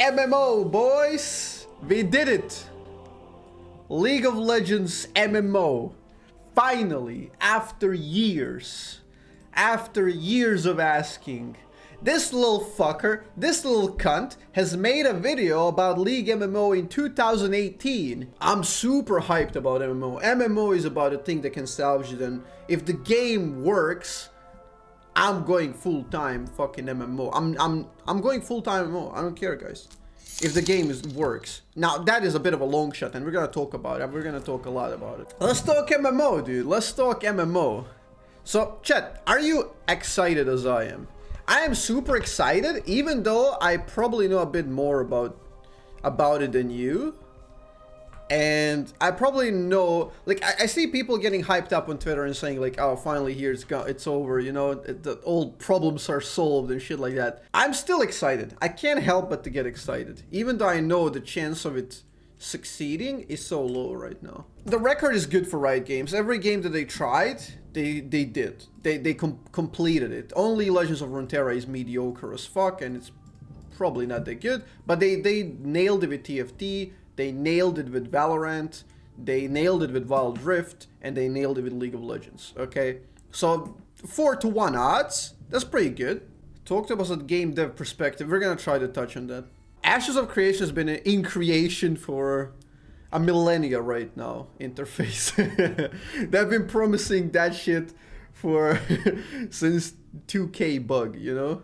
MMO, boys! We did it! League of Legends MMO. Finally, after years of asking, this little fucker, this little cunt, has made a video about League MMO in 2018. I'm super hyped about MMO. MMO is about a thing that can salvage it, and if the game works, I'm going full-time fucking MMO. I'm going full-time MMO. I don't care, guys. If the game works. Now, that is a bit of a long shot, and we're gonna talk about it. We're gonna talk a lot about it. Let's talk MMO, dude. Let's talk MMO. So, chat, are you excited as I am? I am super excited, even though I probably know a bit more about it than you. And I probably know, like, I see people getting hyped up on Twitter and saying, like, oh, finally here it's over, you know, the old problems are solved and shit like that. I'm still excited. I can't help but to get excited, even though I know the chance of it succeeding is so low right now. The record is good for Riot Games. Every game that they tried, they did. They completed it. Only Legends of Runeterra is mediocre as fuck, and it's probably not that good, but they nailed it with TFT. They nailed it with Valorant, they nailed it with Wild Rift, and they nailed it with League of Legends, okay? So, 4-to-1 odds, that's pretty good. Talked about the game dev perspective, we're gonna try to touch on that. Ashes of Creation has been in creation for a millennia right now, interface. They've been promising that shit for since 2K bug, you know?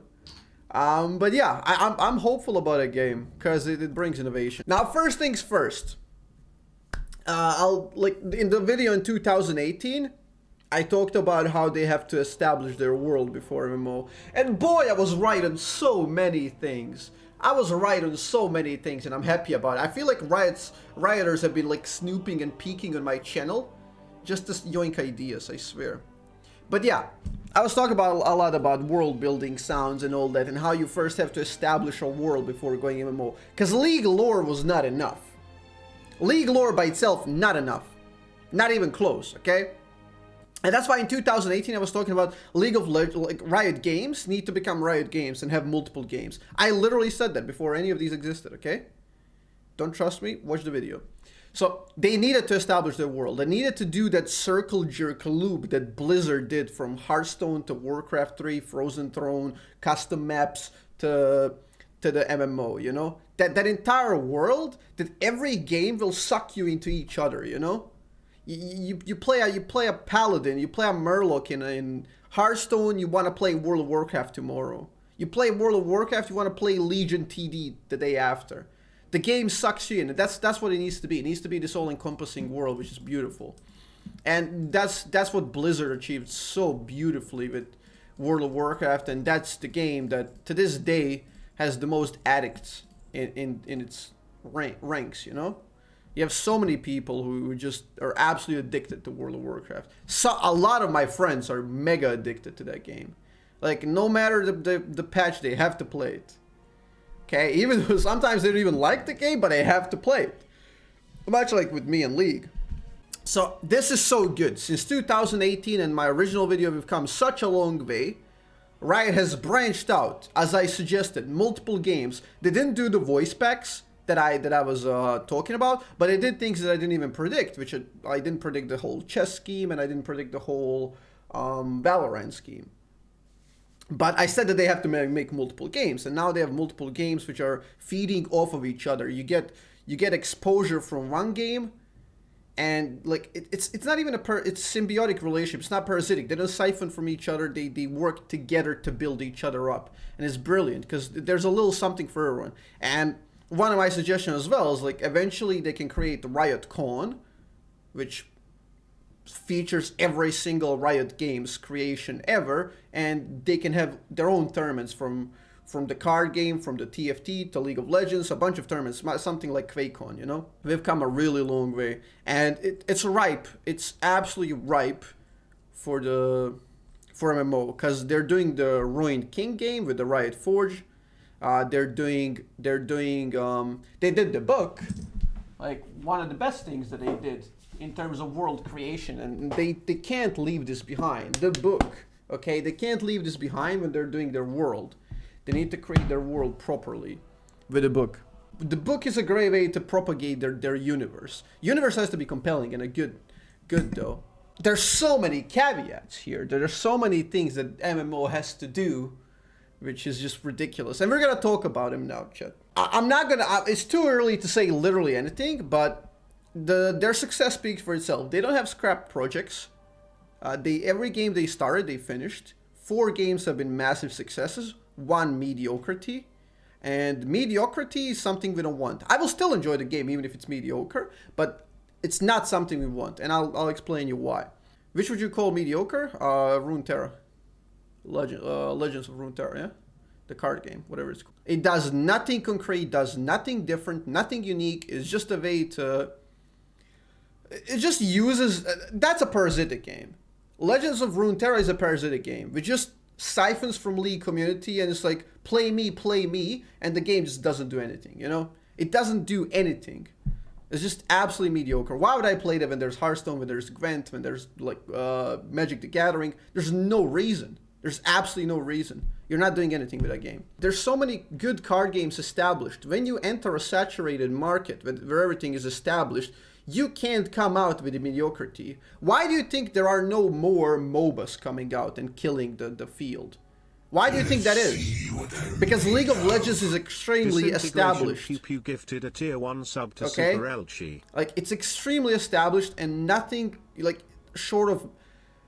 But yeah, I'm hopeful about a game because it brings innovation. Now, first things first. Like in the video in 2018, I talked about how they have to establish their world before MMO, and boy, I was right on so many things. I was right on so many things, and I'm happy about it. I feel like rioters have been like snooping and peeking on my channel, just to yoink ideas. I swear. But yeah. I was talking about a lot about world building sounds and all that, and how you first have to establish a world before going MMO. Because League lore was not enough. League lore by itself, not enough. Not even close, okay? And that's why in 2018 I was talking about League of Legends, like Riot Games need to become Riot Games and have multiple games. I literally said that before any of these existed, okay? Don't trust me? Watch the video. So they needed to establish their world. They needed to do that circle jerk loop that Blizzard did from Hearthstone to Warcraft 3, Frozen Throne, custom maps to the MMO, you know? That entire world, that every game will suck you into each other, you know? You play a Paladin, you play a Murloc in Hearthstone, you want to play World of Warcraft tomorrow. You play World of Warcraft, you want to play Legion TD the day after. The game sucks you in, and that's what it needs to be. It needs to be this all-encompassing world, which is beautiful. And that's what Blizzard achieved so beautifully with World of Warcraft, and that's the game that, to this day, has the most addicts in its ranks, you know? You have so many people who just are absolutely addicted to World of Warcraft. So, a lot of my friends are mega addicted to that game. Like, no matter the patch, they have to play it. Okay, even though sometimes they don't even like the game, but they have to play it. Much like with me and League. So this is so good. Since 2018 and my original video, we've come such a long way. Riot has branched out, as I suggested, multiple games. They didn't do the voice packs that I was talking about, but they did things that I didn't even predict, which I didn't predict the whole chess scheme, and I didn't predict the whole Valorant scheme. But I said that they have to make multiple games, and now they have multiple games which are feeding off of each other. You get exposure from one game, and like it's not even it's symbiotic relationship. It's not parasitic. They don't siphon from each other. They work together to build each other up, and it's brilliant because there's a little something for everyone. And one of my suggestions as well is like eventually they can create the Riot Con, which features every single Riot Games creation ever, and they can have their own tournaments from the card game, from the TFT to League of Legends, a bunch of tournaments, something like QuakeCon, you know? We've come a really long way, and it's ripe. It's absolutely ripe for MMO, because they're doing the Ruined King game with the Riot Forge. They did the book, like one of the best things that they did in terms of world creation, and they can't leave this behind. The book, okay? They can't leave this behind when they're doing their world. They need to create their world properly with a book. The book is a great way to propagate their universe. Universe has to be compelling and a good though. There's so many caveats here. There are so many things that MMO has to do, which is just ridiculous. And we're gonna talk about him now, chat. I'm not gonna. It's too early to say literally anything, but their success speaks for itself. They don't have scrap projects. Every game they started, they finished. 4 games have been massive successes. 1 mediocrity. And mediocrity is something we don't want. I will still enjoy the game even if it's mediocre, but it's not something we want. And I'll explain you why. Which would you call mediocre? Runeterra. Legends of Runeterra, yeah? The card game, whatever it's called. It does nothing concrete, does nothing different, nothing unique. It's just a way to... It just uses... That's a parasitic game. Legends of Runeterra is a parasitic game. It just siphons from League community and it's like, play me, and the game just doesn't do anything, you know? It doesn't do anything. It's just absolutely mediocre. Why would I play that when there's Hearthstone, when there's Gwent, when there's like Magic the Gathering? There's no reason. There's absolutely no reason. You're not doing anything with that game. There's so many good card games established. When you enter a saturated market where everything is established, you can't come out with a mediocrity. Why do you think there are no more MOBAs coming out and killing the field? Why do you think that is? Because League of Legends is extremely established. Pew gifted a tier 1 sub to okay? Super Elchi. Like, it's extremely established and nothing, like, short of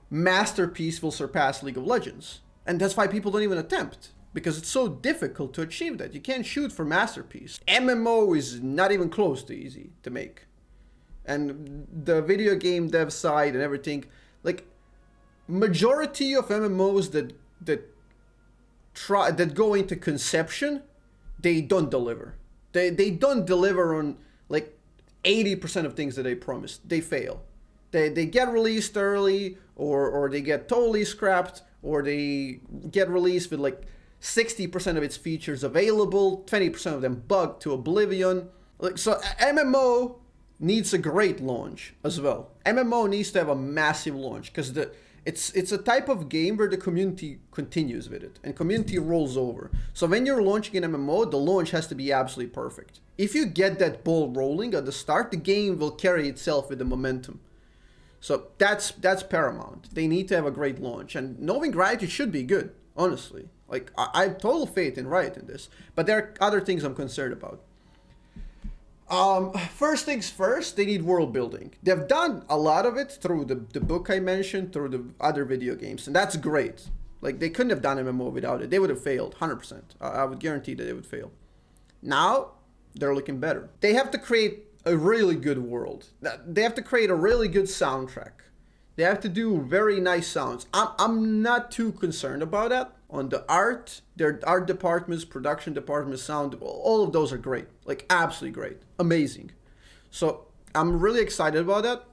masterpiece will surpass League of Legends. And that's why people don't even attempt. Because it's so difficult to achieve that. You can't shoot for masterpiece. MMO is not even close to easy to make. And the video game dev side and everything, like, majority of MMOs that go into conception, they don't deliver. They don't deliver on like 80% of things that they promised. They fail. They get released early, or they get totally scrapped, or they get released with like 60% of its features available, 20% of them bugged to oblivion. Like, so MMO needs a great launch as well. MMO needs to have a massive launch because it's a type of game where the community continues with it and community rolls over. So when you're launching an MMO, the launch has to be absolutely perfect. If you get that ball rolling at the start, the game will carry itself with the momentum. So that's paramount. They need to have a great launch, and knowing Riot, it should be good, honestly. Like, I have total faith in Riot in this, but there are other things I'm concerned about. First things first, they need world building. They've done a lot of it through the book I mentioned, through the other video games, and that's great. Like, they couldn't have done MMO without it. They would have failed, 100%. I would guarantee that they would fail. Now, they're looking better. They have to create a really good world. They have to create a really good soundtrack. They have to do very nice sounds. I'm not too concerned about that. On the art, their art departments, production departments, sound, all of those are great. Like, absolutely great. Amazing. So I'm really excited about that.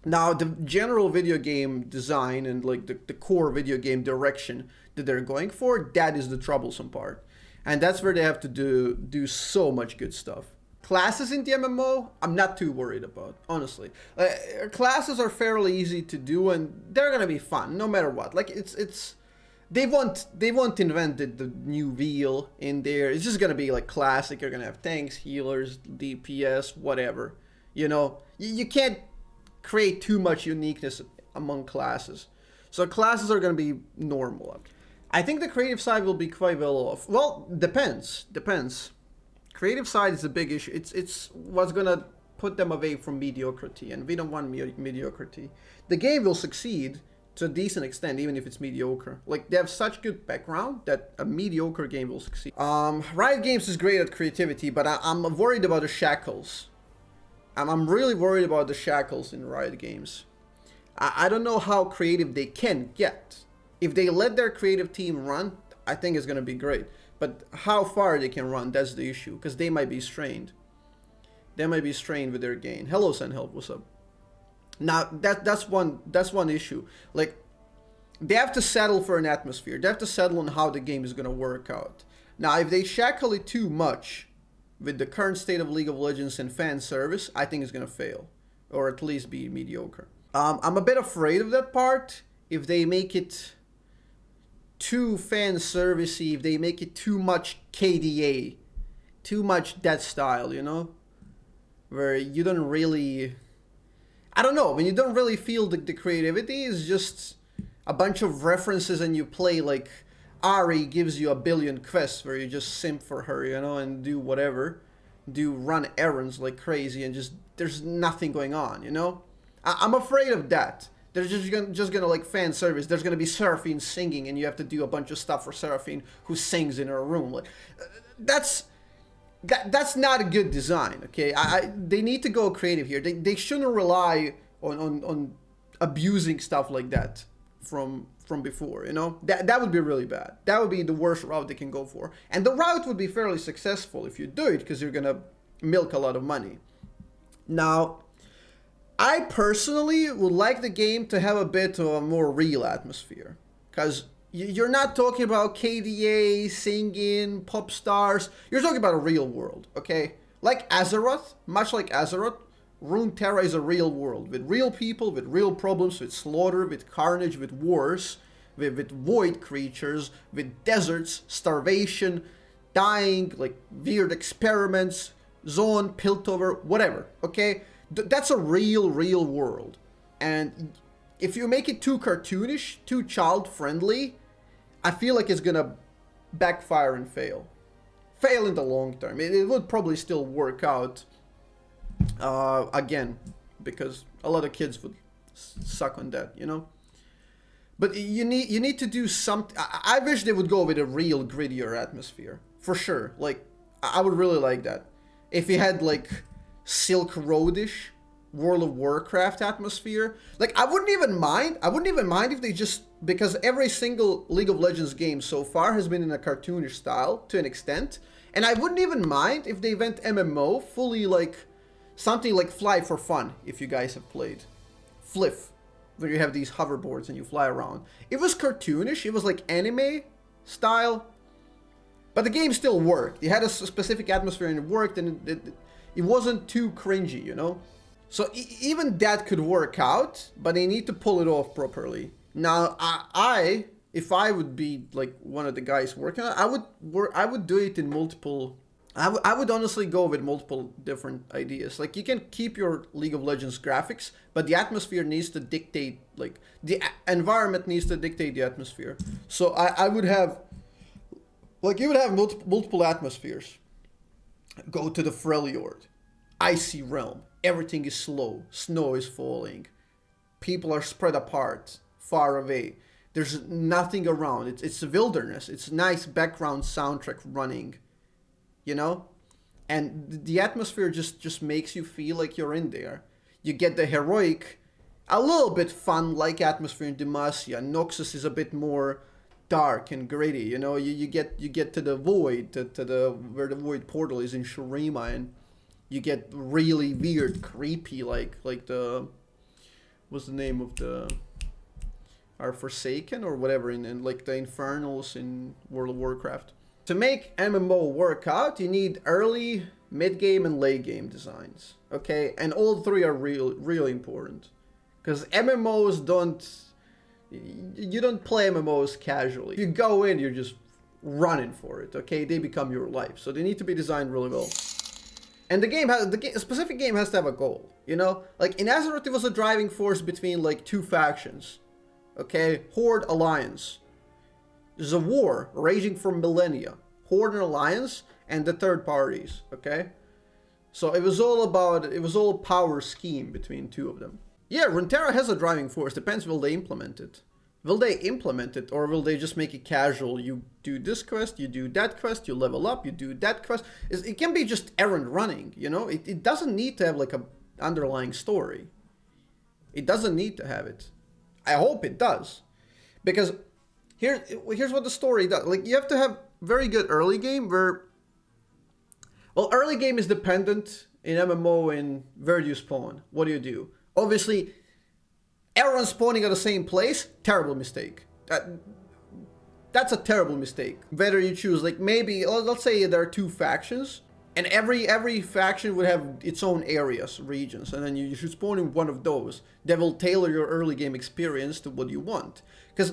Now, the general video game design and like the core video game direction that they're going for, that is the troublesome part. And that's where they have to do so much good stuff. Classes in the MMO, I'm not too worried about, honestly. Classes are fairly easy to do and they're gonna be fun, no matter what. Like, they won't invent the new wheel in there. It's just gonna be like classic. You're gonna have tanks, healers, DPS, whatever. You know, you can't create too much uniqueness among classes. So classes are gonna be normal. I think the creative side will be quite well off. Well, depends. Creative side is a big issue. It's what's gonna put them away from mediocrity, and we don't want mediocrity. The game will succeed to a decent extent, even if it's mediocre. Like, they have such good background that a mediocre game will succeed. Riot Games is great at creativity, but I'm worried about the shackles. I'm really worried about the shackles in Riot Games. I don't know how creative they can get. If they let their creative team run, I think it's gonna be great. But how far they can run, that's the issue, because they might be strained. They might be strained with their gain. Hello, Sandhelp, what's up? Now, that's one issue. Like, they have to settle for an atmosphere. They have to settle on how the game is going to work out. Now, if they shackle it too much with the current state of League of Legends and fan service, I think it's going to fail, or at least be mediocre. I'm a bit afraid of that part. If they make it too fan servicey, if they make it too much KDA, too much that style, you know? Where you don't really... I don't know, when you don't really feel the creativity, it's just a bunch of references and you play like Ari gives you a billion quests where you just simp for her, you know, and do whatever. Run errands like crazy and just, there's nothing going on, you know? I'm afraid of that. There's just gonna like fan service. There's gonna be Seraphine singing and you have to do a bunch of stuff for Seraphine who sings in her room. Like, that's not a good design, okay? They need to go creative here. They shouldn't rely on abusing stuff like that from before, you know? That would be really bad. That would be the worst route they can go for. And the route would be fairly successful if you do it, because you're gonna milk a lot of money. Now, I personally would like the game to have a bit of a more real atmosphere, because you're not talking about KDA, singing, pop stars. You're talking about a real world, okay? Like Azeroth, much like Azeroth, Runeterra is a real world with real people, with real problems, with slaughter, with carnage, with wars, with void creatures, with deserts, starvation, dying, like weird experiments, zone, piltover, whatever, okay? That's a real world. And if you make it too cartoonish, too child-friendly, I feel like it's gonna backfire and fail. Fail in the long term. It would probably still work out, again, because a lot of kids would suck on that, you know? But you need to do something. I wish they would go with a real grittier atmosphere, for sure. Like, I would really like that. If you had, like, Silk Roadish World of Warcraft atmosphere, like, I wouldn't even mind if they just, because every single League of Legends game so far has been in a cartoonish style to an extent, and I wouldn't even mind if they went MMO fully, like something like Fly for Fun, if you guys have played Fliff, where you have these hoverboards and you fly around. It was cartoonish, it was like anime style, but the game still worked. It had a specific atmosphere and it worked, and it wasn't too cringy, you know? So even that could work out, but they need to pull it off properly. Now, if I would be like one of the guys working on it, I would do it in multiple. I would honestly go with multiple different ideas. Like, you can keep your League of Legends graphics, but the atmosphere needs to dictate, like, the environment needs to dictate the atmosphere. So I would have, like, you would have multiple atmospheres. Go to the Freljord, icy realm. Everything is slow. Snow is falling. People are spread apart, far away. There's nothing around. It's a wilderness. It's nice background soundtrack running, you know? And the atmosphere just makes you feel like you're in there. You get the heroic, a little bit fun-like atmosphere in Demacia. Noxus is a bit more dark and gritty, you know? You get to the void, to the where the void portal is in Shurima, and you get really weird, creepy, like the, what's the name of the, our Forsaken or whatever, in like the Infernals in World of Warcraft. To make MMO work out, you need early, mid-game, and late-game designs, okay? And all three are really important. Because MMOs you don't play MMOs casually. If you go in, you're just running for it, okay? They become your life. So they need to be designed really well. And a specific game has to have a goal, you know? Like, in Azeroth, it was a driving force between, like, two factions, okay? Horde, Alliance. There's a war raging for millennia. Horde and Alliance and the third parties, okay? So it was all power scheme between two of them. Yeah, Runeterra has a driving force. Depends, will they implement it? Will they implement it, or will they just make it casual? You do this quest, you do that quest, you level up, you do that quest. It can be just errand running, you know? It doesn't need to have like a underlying story. It doesn't need to have it. I hope it does. Because here's what the story does. Like, you have to have very good early game where... Well, early game is dependent in MMO in where do you spawn? What do you do? Obviously, everyone spawning at the same place, terrible mistake. That's a terrible mistake. Whether you choose, like, maybe, let's say there are two factions, and every faction would have its own areas, regions, and then you should spawn in one of those. That will tailor your early game experience to what you want. Because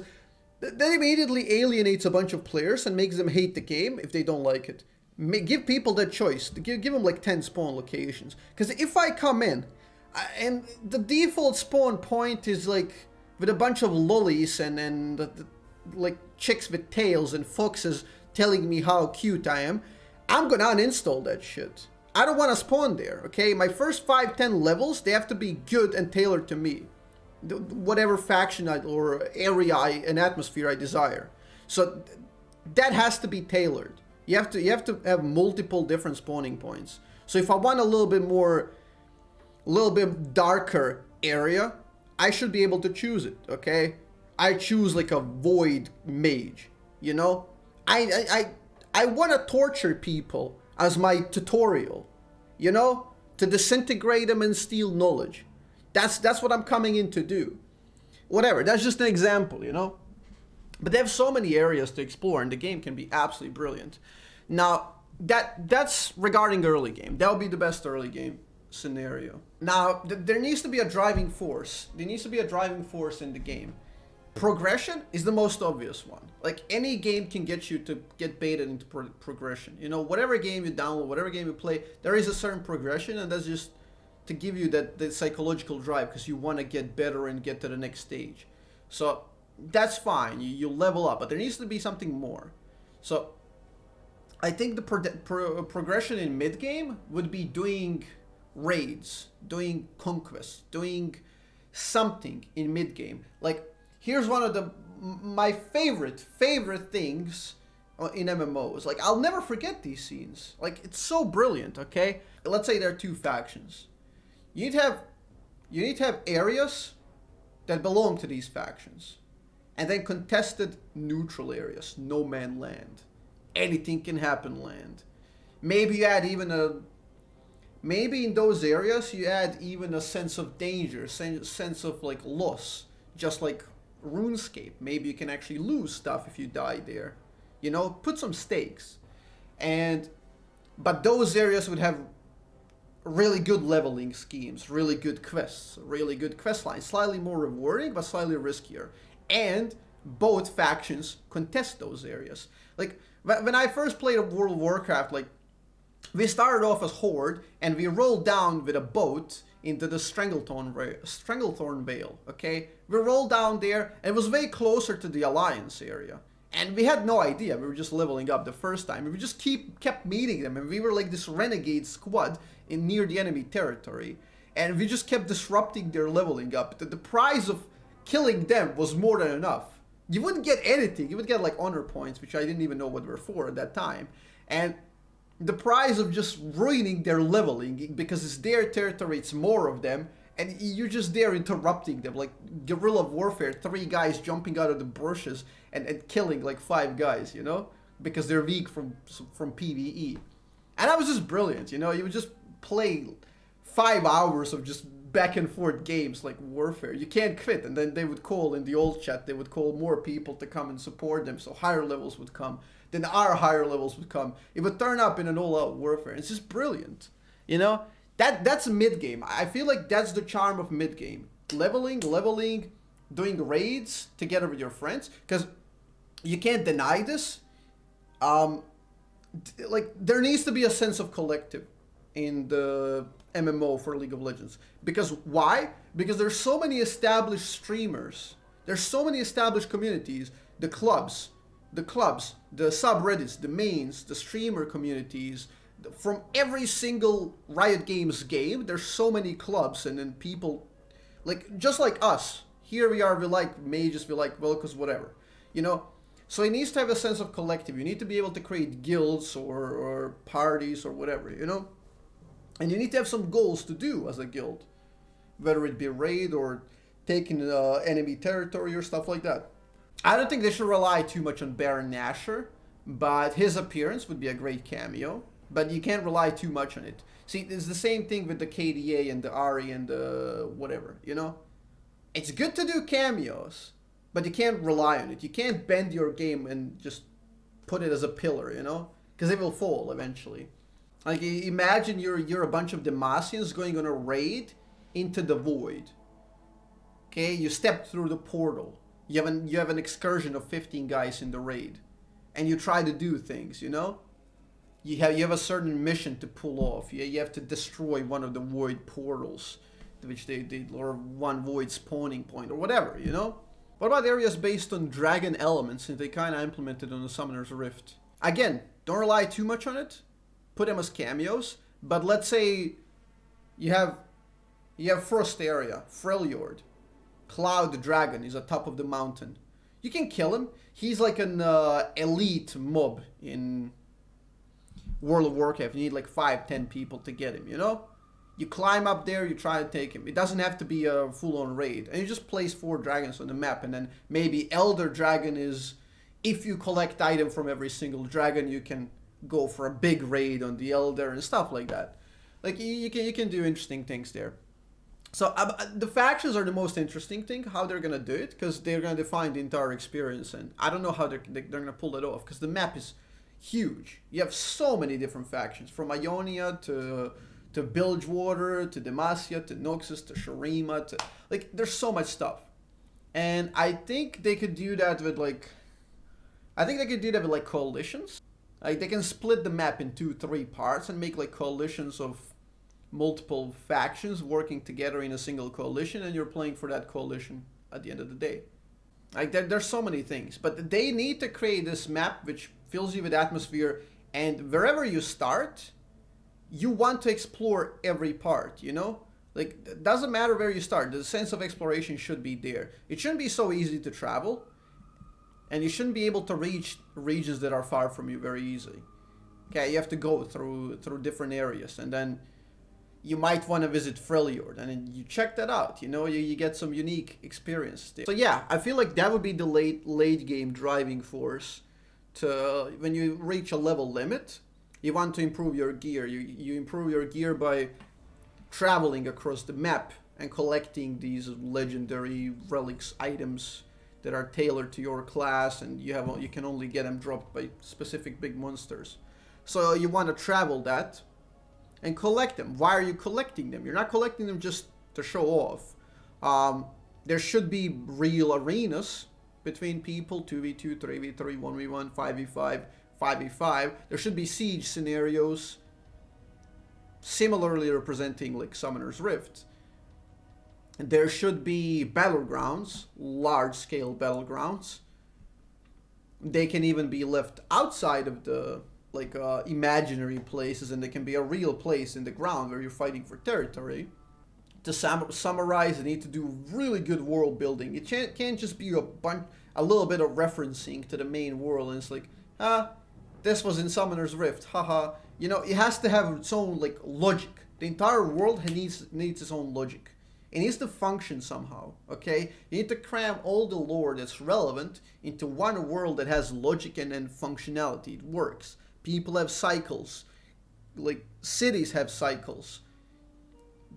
that immediately alienates a bunch of players and makes them hate the game if they don't like it. Give people that choice. Give them like 10 spawn locations. Because if I come in, and the default spawn point is like with a bunch of lollies and like chicks with tails and foxes telling me how cute I am, I'm gonna uninstall that shit. I don't want to spawn there, okay? My first 5-10 levels, they have to be good and tailored to me. Whatever faction or area and atmosphere I desire. So that has to be tailored. You have to have multiple different spawning points. So if I want a little bit darker area, I should be able to choose it, okay? I choose like a void mage, you know? I want to torture people as my tutorial, you know? To disintegrate them and steal knowledge. That's what I'm coming in to do. Whatever, that's just an example, you know? But they have so many areas to explore, and the game can be absolutely brilliant. Now, that's regarding early game. That would be the best early game scenario. Now, there needs to be a driving force. There needs to be a driving force in the game. Progression is the most obvious one. Like, any game can get you to get baited into progression. You know, whatever game you download, whatever game you play, there is a certain progression, and that's just to give you that psychological drive, because you want to get better and get to the next stage. So that's fine, you level up, but there needs to be something more. So I think the progression in mid game would be doing raids, doing conquests, doing something in mid game. Like, here's one of my favorite things in MMOs. Like, I'll never forget these scenes. Like, it's so brilliant, okay? Let's say there are two factions. You need to have areas that belong to these factions. And then contested neutral areas, no man land. Anything can happen land. Maybe you add even maybe in those areas you add even a sense of danger, sense of like loss. Just like RuneScape. Maybe you can actually lose stuff if you die there. You know, put some stakes. But those areas would have really good leveling schemes, really good quests, really good quest lines, slightly more rewarding but slightly riskier. And both factions contest those areas. Like, when I first played World of Warcraft, like, we started off as Horde, and we rolled down with a boat into the Stranglethorn Vale, okay? We rolled down there, and it was way closer to the Alliance area. And we had no idea, we were just leveling up the first time. We just kept meeting them, and we were like this renegade squad near the enemy territory. And we just kept disrupting their leveling up. The prize of killing them was more than enough. You wouldn't get anything. You would get like honor points, which I didn't even know what they were for at that time. And the prize of just ruining their leveling, because it's their territory, it's more of them, and you're just there interrupting them, like guerrilla warfare, 3 guys jumping out of the bushes and killing like 5 guys, you know, because they're weak from PvE. And that was just brilliant, you know. You would just play 5 hours of just back and forth games like warfare. You can't quit. And then they would call in the old chat, they would call more people to come and support them, so higher levels would come. Then our higher levels would come. It would turn up in an all-out warfare. It's just brilliant, you know. That's mid game. I feel like that's the charm of mid game. Leveling, doing raids together with your friends, because you can't deny this. Like, there needs to be a sense of collective in the MMO for League of Legends. Because why? Because there's so many established streamers. There's so many established communities. The clubs, the subreddits, the mains, the streamer communities. From every single Riot Games game, there's so many clubs, and then people, like, just like us. Here we are, we like mages, we like Vel'Koz, whatever. You know? So it needs to have a sense of collective. You need to be able to create guilds or parties or whatever, you know? And you need to have some goals to do as a guild. Whether it be raid or taking enemy territory or stuff like that. I don't think they should rely too much on Baron Nashor, but his appearance would be a great cameo. But you can't rely too much on it. See, it's the same thing with the KDA and the Ahri and the whatever, you know? It's good to do cameos, but you can't rely on it. You can't bend your game and just put it as a pillar, you know? Because it will fall eventually. Like, imagine you're a bunch of Demacians going on a raid into the void. Okay, you step through the portal. You have an excursion of 15 guys in the raid. And you try to do things, you know? you have a certain mission to pull off. You have to destroy one of the void portals, which they did, or one void spawning point, or whatever, you know? What about areas based on dragon elements, since they kind of implemented on the Summoner's Rift? Again, don't rely too much on it. Put them as cameos. But let's say you have first area, Freljord. Cloud Dragon is atop of the mountain. You can kill him. He's like an elite mob in World of Warcraft. You need like 5-10 people to get him, you know? You climb up there, you try to take him. It doesn't have to be a full-on raid. And you just place 4 dragons on the map. And then maybe Elder Dragon is, if you collect item from every single dragon, you can go for a big raid on the Elder and stuff like that. Like, you can do interesting things there. So the factions are the most interesting thing, how they're gonna do it, because they're gonna define the entire experience, and I don't know how they're gonna pull it off, because the map is huge. You have so many different factions, from Ionia to Bilgewater, to Demacia, to Noxus, to Shurima, to, like, there's so much stuff. And I think they could do that with, like, coalitions. Like, they can split the map in 2-3 parts and make, like, coalitions of multiple factions working together in a single coalition, and you're playing for that coalition at the end of the day. Like, there's so many things, but they need to create this map which fills you with atmosphere, and wherever you start, you want to explore every part, you know? Like, it doesn't matter where you start, the sense of exploration should be there. It shouldn't be so easy to travel, and you shouldn't be able to reach regions that are far from you very easily. Okay, you have to go through different areas, and then you might want to visit Freljord, and then you check that out, you know, you get some unique experiences there. So yeah, I feel like that would be the late game driving force to, when you reach a level limit, you want to improve your gear. You improve your gear by traveling across the map and collecting these legendary relics items that are tailored to your class, and you can only get them dropped by specific big monsters. So you want to travel that and collect them. Why are you collecting them? You're not collecting them just to show off. There should be real arenas between people, 2v2, 3v3, 1v1, 5v5, 5v5. There should be siege scenarios similarly representing like Summoner's Rift. And there should be battlegrounds, large-scale battlegrounds. They can even be left outside of the imaginary places, and they can be a real place in the ground where you're fighting for territory. To summarize, you need to do really good world building. It can't just be a little bit of referencing to the main world, and it's like, this was in Summoner's Rift, haha. You know, it has to have its own like logic. The entire world needs its own logic. It needs to function somehow, okay? You need to cram all the lore that's relevant into one world that has logic and then functionality. It works. People have cycles. Like, cities have cycles.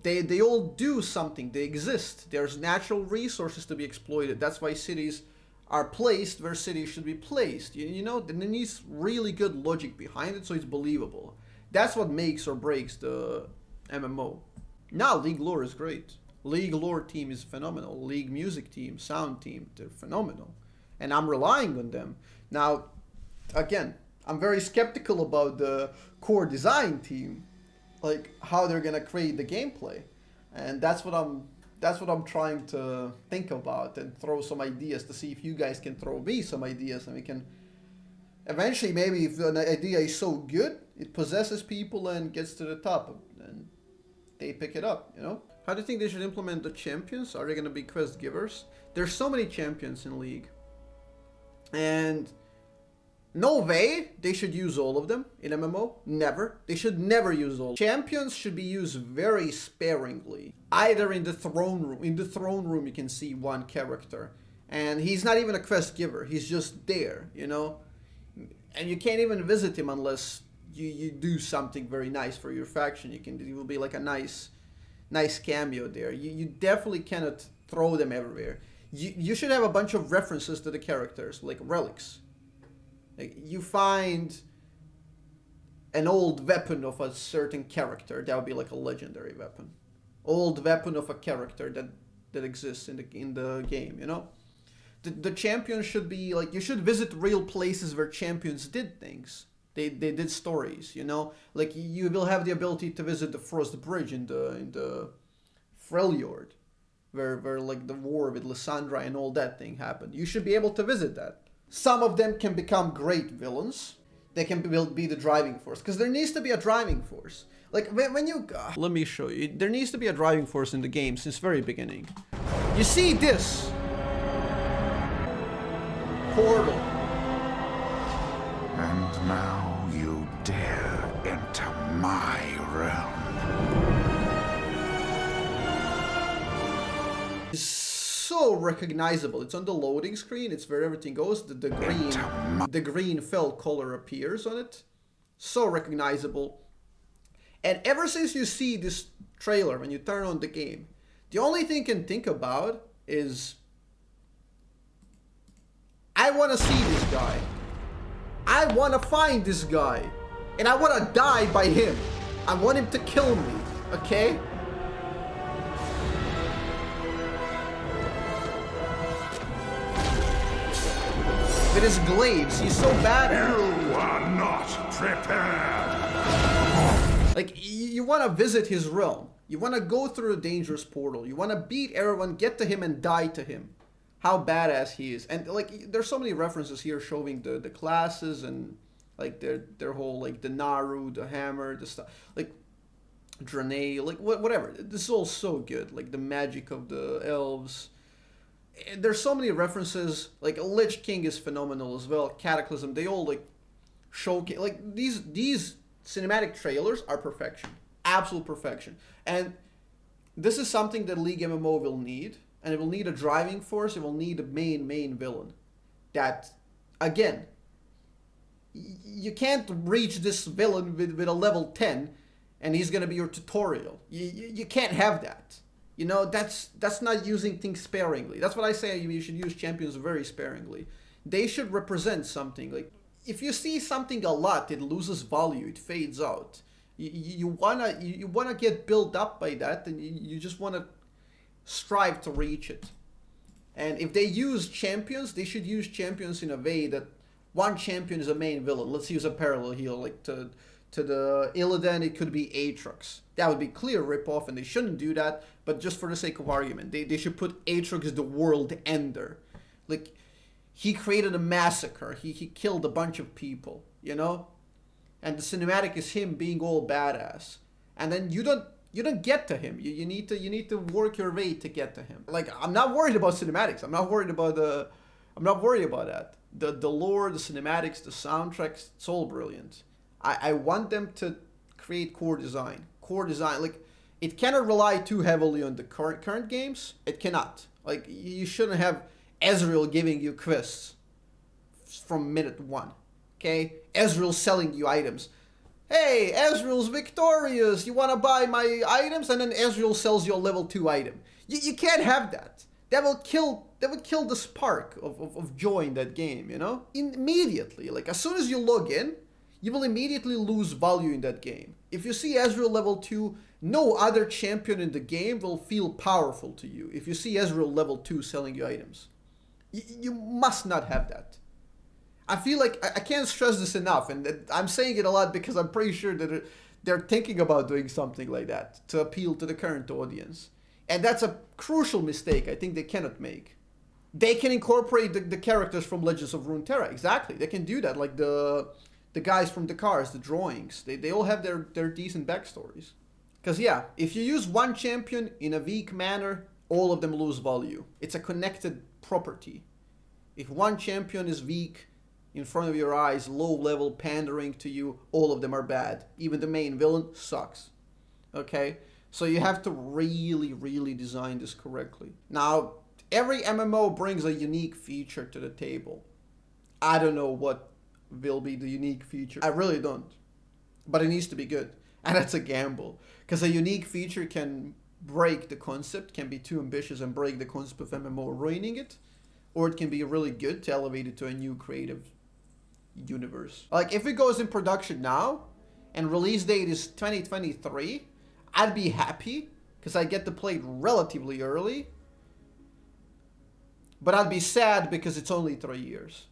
They all do something. They exist. There's natural resources to be exploited. That's why cities are placed where cities should be placed. You know, there needs really good logic behind it so it's believable. That's what makes or breaks the MMO. Now, League lore is great. League lore team is phenomenal. League music team, sound team, they're phenomenal. And I'm relying on them. Now, again, I'm very skeptical about the core design team, like how they're gonna create the gameplay. And that's what I'm trying to think about and throw some ideas to see if you guys can throw me some ideas, and we can eventually, maybe if an idea is so good, it possesses people and gets to the top, and they pick it up, you know? How do you think they should implement the champions? Are they going to be quest givers? There's so many champions in League. And no way they should use all of them in MMO. Never. They should never use all. Champions should be used very sparingly. Either in the throne room. In the throne room you can see one character. And he's not even a quest giver. He's just there, you know? And you can't even visit him unless you do something very nice for your faction. It will be like a nice cameo there. You definitely cannot throw them everywhere. You should have a bunch of references to the characters, like relics. Like, you find an old weapon of a certain character, that would be like a legendary weapon. Old weapon of a character that exists in the game, you know? The champion should be like, you should visit real places where champions did things. They did stories, you know? Like, you will have the ability to visit the Frost Bridge in the Freljord, where like the war with Lysandra and all that thing happened. You should be able to visit that. Some of them can become great villains. They can be the driving force, because there needs to be a driving force. Like, when you... let me show you. There needs to be a driving force in the game since very beginning. You see this? Portal. And now you dare enter my realm. It's so recognizable. It's on the loading screen. It's where everything goes. The green felt color appears on it. So recognizable. And ever since you see this trailer, when you turn on the game, the only thing you can think about is, I want to see this guy. I want to find this guy. And I want to die by him. I want him to kill me. Okay? With his glaives, he's so badass. You are not prepared. Like, you want to visit his realm. You want to go through a dangerous portal. You want to beat everyone, get to him, and die to him. How badass he is. And, like, there's so many references here showing the classes and, like, their whole, like, the Naru, the hammer, the stuff. Like, Draenei, like, whatever. This is all so good. Like, the magic of the elves. There's so many references. Like, Lich King is phenomenal as well. Cataclysm, they all, like, showcase. Like, these cinematic trailers are perfection. Absolute perfection. And this is something that League MMO will need. And it will need a driving force. It will need a main villain. That, again, you can't reach this villain with a level 10 and he's going to be your tutorial. You can't have that. You know, that's not using things sparingly. That's what I say. You should use champions very sparingly. They should represent something. Like, if you see something a lot, it loses value. It fades out. You wanna get built up by that, and you just wanna strive to reach it. And if they use champions, they should use champions in a way that one champion is a main villain. Let's use a parallel here, like to the Illidan, it could be Aatrox. That would be clear ripoff, and they shouldn't do that. But just for the sake of argument, they should put Aatrox as the world ender. Like, he created a massacre. He killed a bunch of people, you know? And the cinematic is him being all badass. And then you don't get to him. You need to work your way to get to him. Like, I'm not worried about cinematics. I'm not worried about that. The lore, the cinematics, the soundtracks, it's all brilliant. I want them to create core design. Like, it cannot rely too heavily on the current games. It cannot. Like, you shouldn't have Ezreal giving you quests from minute 1. Okay? Ezreal selling you items. Hey, Ezreal's victorious. You want to buy my items? And then Ezreal sells you a level 2 item. You can't have that. That would kill the spark of joy in that game, you know? Immediately. Like, as soon as you log in, you will immediately lose value in that game. If you see Ezreal level 2, no other champion in the game will feel powerful to you. If you see Ezreal level 2 selling you items. You must not have that. I feel like I can't stress this enough, and I'm saying it a lot because I'm pretty sure that they're thinking about doing something like that to appeal to the current audience. And that's a crucial mistake I think they cannot make. They can incorporate the characters from Legends of Runeterra. Exactly, they can do that. Like the guys from the cars, the drawings. They all have their decent backstories. Because yeah, if you use one champion in a weak manner, all of them lose value. It's a connected property. If one champion is weak, in front of your eyes, low level, pandering to you, all of them are bad. Even the main villain sucks. Okay? So you have to really design this correctly. Now, every MMO brings a unique feature to the table. I don't know what will be the unique feature. I really don't. But it needs to be good. And that's a gamble. Because a unique feature can break the concept, can be too ambitious and break the concept of MMO, ruining it. Or it can be really good to elevate it to a new creative universe. Like, if it goes in production now, and release date is 2023, I'd be happy, because I get to play it relatively early. But I'd be sad because it's only 3 years.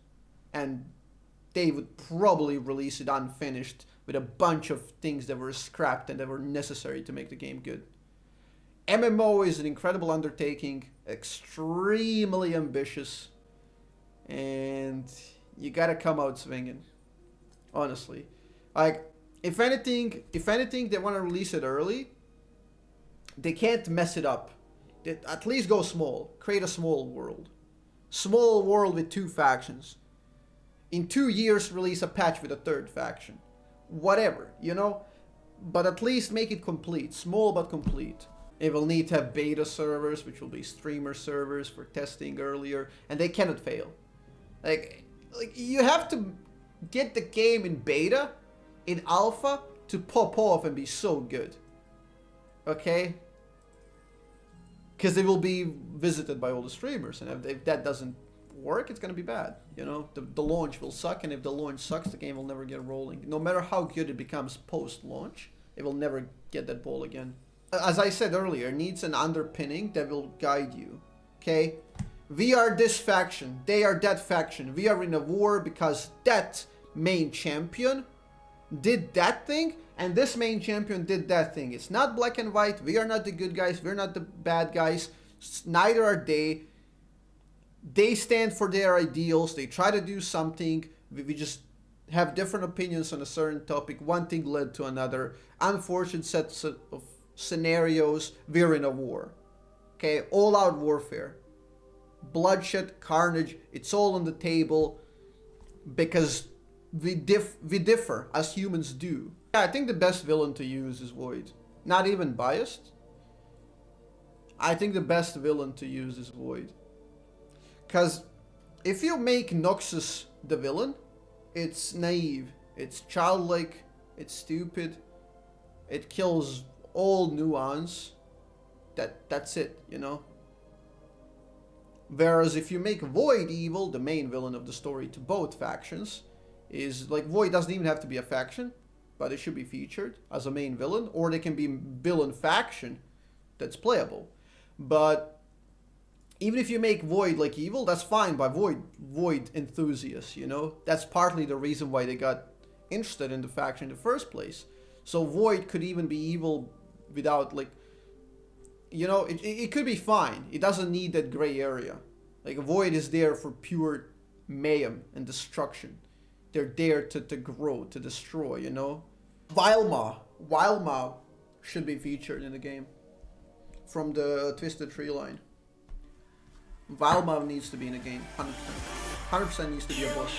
And they would probably release it unfinished with a bunch of things that were scrapped and that were necessary to make the game good. MMO is an incredible undertaking, extremely ambitious, and you gotta come out swinging, honestly. Like, if anything, they want to release it early. They can't mess it up. They at least go small. Create a small world. Small world with 2 factions. In 2 years, release a patch with a 3rd faction. Whatever, you know? But at least make it complete. Small but complete. It will need to have beta servers, which will be streamer servers for testing earlier. And they cannot fail. Like you have to get the game in beta, in alpha, to pop off and be so good. Okay? Because they will be visited by all the streamers, and if that doesn't work, it's gonna be bad. You know, the launch will suck, and if the launch sucks, the game will never get rolling. No matter how good it becomes post-launch, it will never get that ball again. As I said earlier, it needs an underpinning that will guide you. Okay, we are this faction, they are that faction. We are in a war because that main champion did that thing, and this main champion did that thing. It's not black and white. We are not the good guys. We're not the bad guys. Neither are they. They stand for their ideals. They try to do something. We just have different opinions on a certain topic. One thing led to another. Unfortunate sets of scenarios. We're in a war. Okay, all-out warfare. Bloodshed, carnage. It's all on the table because we differ as humans do. Yeah, I think the best villain to use is Void. Not even biased. I think the best villain to use is Void. Because if you make Noxus the villain, it's naive, it's childlike, it's stupid, it kills all nuance. That's it, you know? Whereas if you make Void evil, the main villain of the story to both factions, is like Void doesn't even have to be a faction, but it should be featured as a main villain, or they can be villain faction that's playable. But even if you make Void like evil, that's fine by Void enthusiasts, you know? That's partly the reason why they got interested in the faction in the first place. So Void could even be evil without, like, you know, it could be fine. It doesn't need that gray area. Like, Void is there for pure mayhem and destruction. They're there to grow, to destroy, you know? Wildmaw should be featured in the game. From the Twisted Tree line. Wildmaw needs to be in the game, 100%. 100% needs to be a boss.